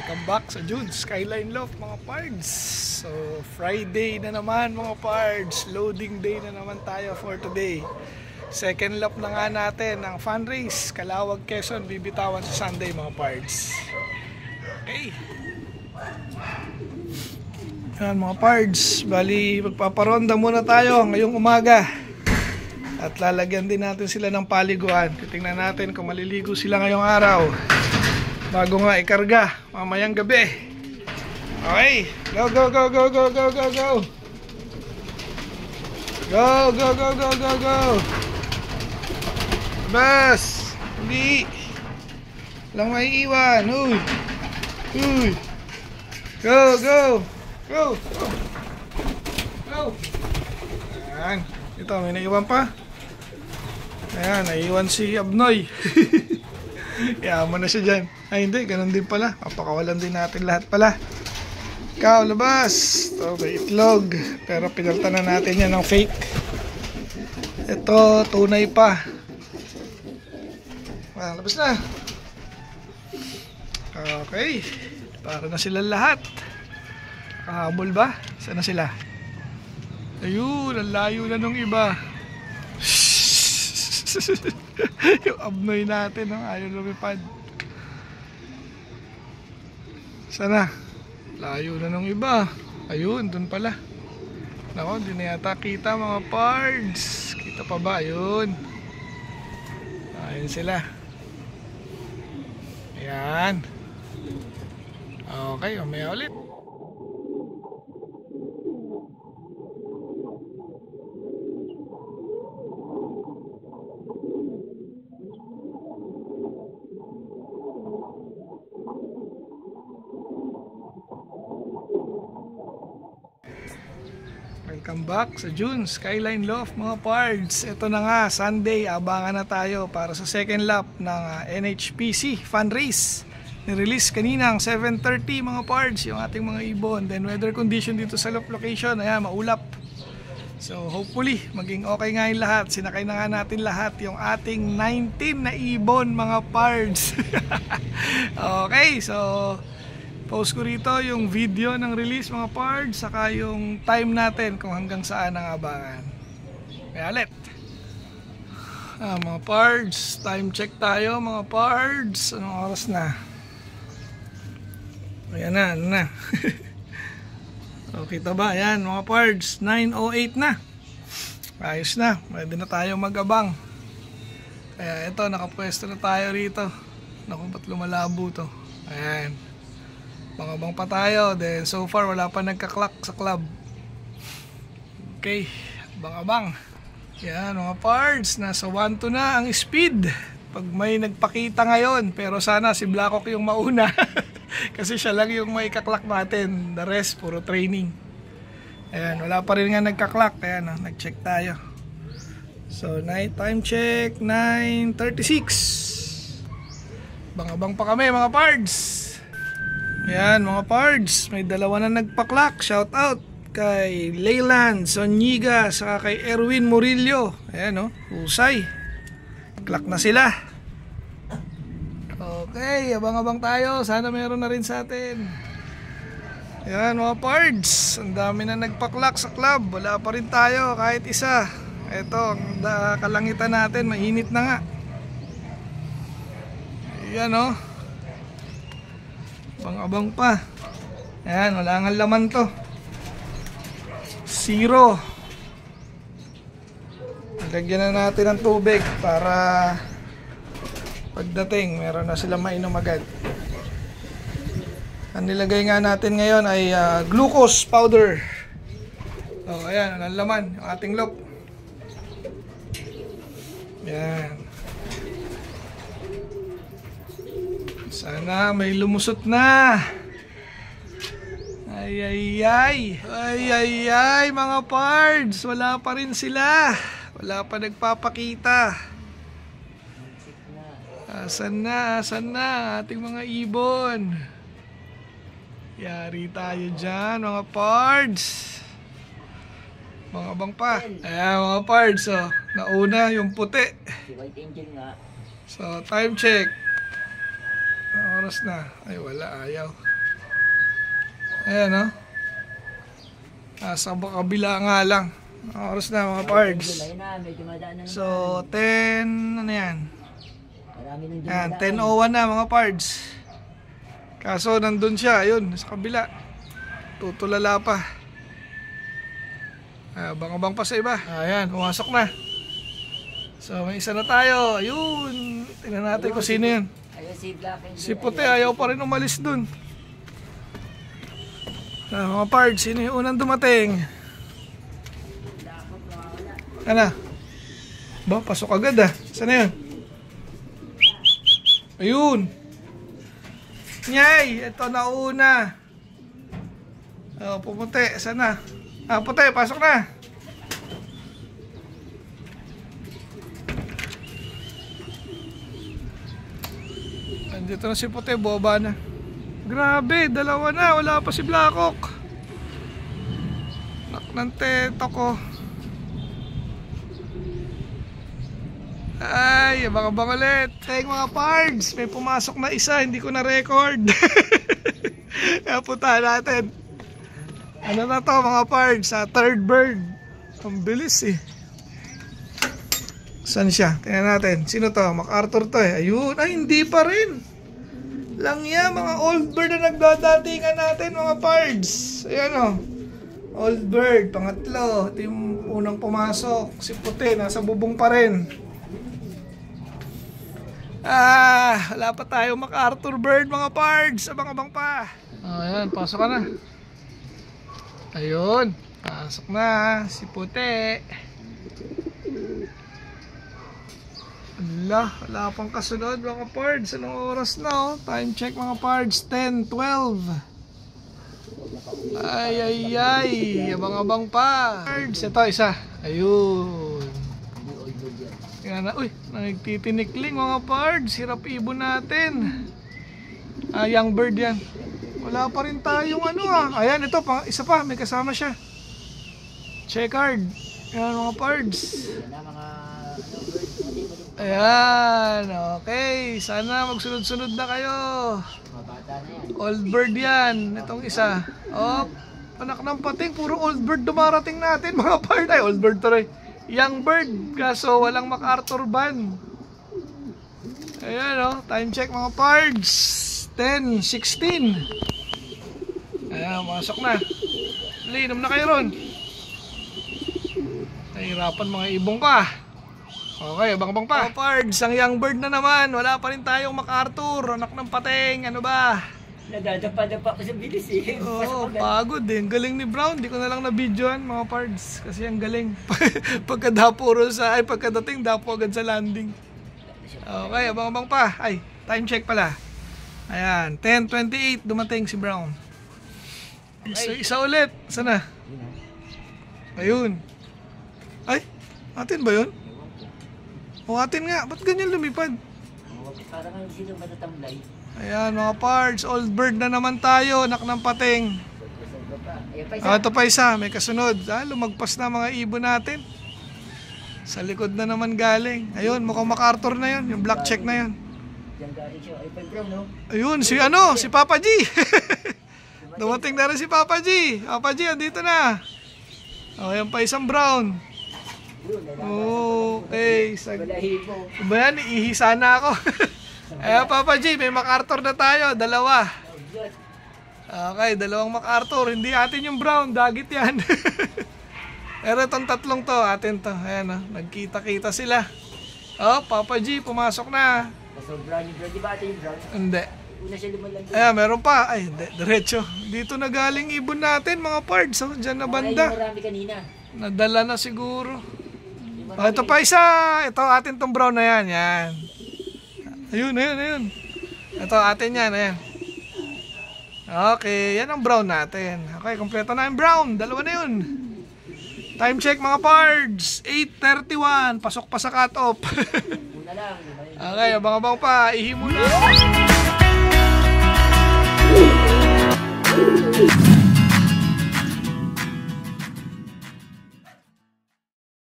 Welcome back sa June Skyline Loft mga pards. So Friday na naman mga pards, loading day na naman tayo for today. Second lap na nga natin ang fun race Calawag, Quezon, bibitawan sa Sunday mga pards. Okay, yan mga pards, bali magpaparonda muna tayo ngayong umaga at lalagyan din natin sila ng paliguan. Titingnan natin kung maliligo sila ngayong araw bago nga ikarga mamayang gabi. Okay, go go go go go go go go go go go go go go. Bas, hindi lang maiiwan. Uy, uy, go go go go. Ayan, ito may naiwan pa. Ayan, naiwan si Abnoy. Yaman na siya dyan. Ay hindi, ganun din pala. Papakawalan din natin lahat pala. Ikaw, labas. Ito, may itlog. Pero pinalitan na natin yan ng fake. Ito, tunay pa. Labas na. Okay. Para na sila lahat. Kahabol ba? Saan na sila? Ayun, ang layo na nung iba. Yung Abnoy natin, no? Ayaw lumipad. Sana layo na nung iba. Ayun, dun pala. Nako, hindi na yata kita mga pards. Kita pa ba? Ayun. Ayun sila. Ayan. Okay, umaya ulit. Welcome back sa June Skyline Loft mga pards. Ito na nga, Sunday, abangan na tayo para sa second lap ng NHPC Fun Race. Nirelease kaninang 7:30 mga pards yung ating mga ibon. Then weather condition dito sa location, ayan, maulap. So hopefully maging okay nga yung lahat. Sinakay na nga natin lahat yung ating 19 na ibon mga pards. Okay, so post ko rito yung video ng release mga pards, saka yung time natin kung hanggang saan ang abangan. Kaya ulit, mga pards, time check tayo mga pards. Anong oras na? Ayan na, ano na. So kita ba? Ayan mga pards, 9:08 na. Ayos na, pwede na tayo mag-abang. Kaya ito, nakapwesto na tayo rito. Naku, ba't lumalabo to? Ayan, bang-abang pa tayo. Then so far wala pa nagka-clock sa club. Okay, bang-abang. Yan mga pards, nasa 1-2 na ang speed pag may nagpakita ngayon. Pero sana si Blackhawk yung mauna. Kasi siya lang yung may ka-clock natin. The rest puro training. Ayan, wala pa rin nga nagka-clock. Ayan, nag-check tayo. So night time check 9:36. Bang-abang pa kami mga pards. Ayan mga pards, may dalawa na nagpa-clock. Shout out kay Leyland Sonyiga saka kay Erwin Murillo. Ayan, husay. Clock na sila. Okay, abang-abang tayo. Sana meron na rin sa atin. Ayan mga pards, ang dami na nagpa-clock sa club. Wala pa rin tayo kahit isa. Ito, ang kalangitan natin, mainit na nga. Ayan abang pa. Ayan, wala nga laman to. 0. Lagyan na natin ng tubig para pagdating meron na silang mainom agad. Ang nilagay nga natin ngayon ay glucose powder. Ayan, ang laman yung ating loop. Ayan. Sana may lumusot na. Ay ay ay. Ay ay ay mga pards, wala pa rin sila. Wala pa nagpapakita. Asan na ating mga ibon? Yari tayo dyan mga pards. Mga abang pa. Ayan mga pards, nauna yung puti. So time check. Oras na. Ay wala, ayaw. Ayan, no? Sa kabila nga lang. Oras na mga pards. So, 10, ano yan? Ayan, 10:01 na mga pards. Kaso, nandun siya, ayun, sa kabila. Tutulala pa. Abang-abang pa sa iba. Ayan, pumasok na. So, may isa na tayo. Ayun, tingnan natin kung sino yun. Si Puti, ayaw pa rin umalis dun. Mga pards, sino yung unang dumating? Ano? Ba, pasok agad ah. Saan na yun? Ayun. Nyay, ito na una. Puputi, saan na? Puti, pasok na. Andito na si Puti, boba na. Grabe, dalawa na, wala pa si Blackhawk. Nak ng teto ko. Ay, abang-abang ulit. Hey mga pards, may pumasok na isa, hindi ko na record. Kaya punta natin. Ano na to mga pards, third bird. Ang bilis eh. Saan siya? Tingnan natin. Sino to? MacArthur to eh. Ayun, ay hindi pa rin. Lang yan, mga old bird na nagdadatingan natin mga pards. Ayan o. Old bird, pangatlo. Ito yung unang pumasok. Si Puti, nasa bubong pa rin. Wala pa tayo MacArthur bird mga pards. Abang-abang pa. Ayan, pasok ka na. Ayun, pasok na si Puti. Wala pang kasunod mga pards. Anong oras na oh? Time check mga pards, 10:12. Ay, abang-abang pa. Pards, ito isa. Ayun. Yan na, uy, nagtitinikling mga pards. Hirap ibon natin. Young bird yan. Wala pa rin tayong ano ah. Ayan, ito, isa pa, may kasama siya. Checkered. Ayan mga pards. Ayan, okay. Sana magsunod-sunod na kayo. Old bird yan. Itong isa. Oh, anak ng pating, puro old bird dumarating natin mga pards. Ay, old bird to rin. Young bird, kaso walang MacArthur band. Ayan o, time check mga pards, 10:16. Ayan, masok na. Inom na kayo ron. Nahihirapan mga ibong pa. Okay, abang-abang pa. Mga pards, ang young bird na naman. Wala pa rin tayong MacArthur, anak ng pating. Ano ba? Nadadapa-dapa ko sa bilis eh. Oo, pagod eh. Galing ni Brown. Di ko na lang na-videoan mga pards. Kasi ang galing. Pagkadating, dapo agad sa landing. Okay, abang-abang pa. Ay, time check pala. Ayan, 10:28 dumating si Brown. Isa ulit. Sana? Ayun. Ay, atin ba yun? O atin nga. Ba't ganyan lumipad? Parang ang sino matatamlay. Ayan mga pards, old bird na naman tayo, anak ng pating. Ito pa isa, may kasunod. Lumagpas na mga ibon natin. Sa likod na naman galing. Ayun, mukhang MacArthur na yun, yung black check na yun. Ayun, si Papa G. Dumating na rin si Papa G. Papa G, andito na. Ayan pa isang brown. Okay. Iba yan, ihisa na ako. Ayan Papa G, may MacArthur na tayo, dalawa. Okay, dalawang MacArthur. Hindi atin yung brown, dagit yan. Pero itong tatlong to, atin to. Ayan o, nagkita-kita sila. Papa G, pumasok na. So brown yung brown, di ba atin yung brown? Hindi. Una siya lumalang. Ayan, meron pa. Ay, diretso. Dito na galing ibon natin mga pards. Diyan na banda. Marami kanina. Nadala na siguro. Ito pa isa. Ito atin tong brown na yan. Yan. Ayun. Ito atin yan. Ayan. Okay, yan ang brown natin. Okay, kompleto na yung brown. Dalawa na yun. Time check mga pards. 8:31. Pasok pa sa cut-off. Una lang. Okay, abang-abang pa. Ihi muna.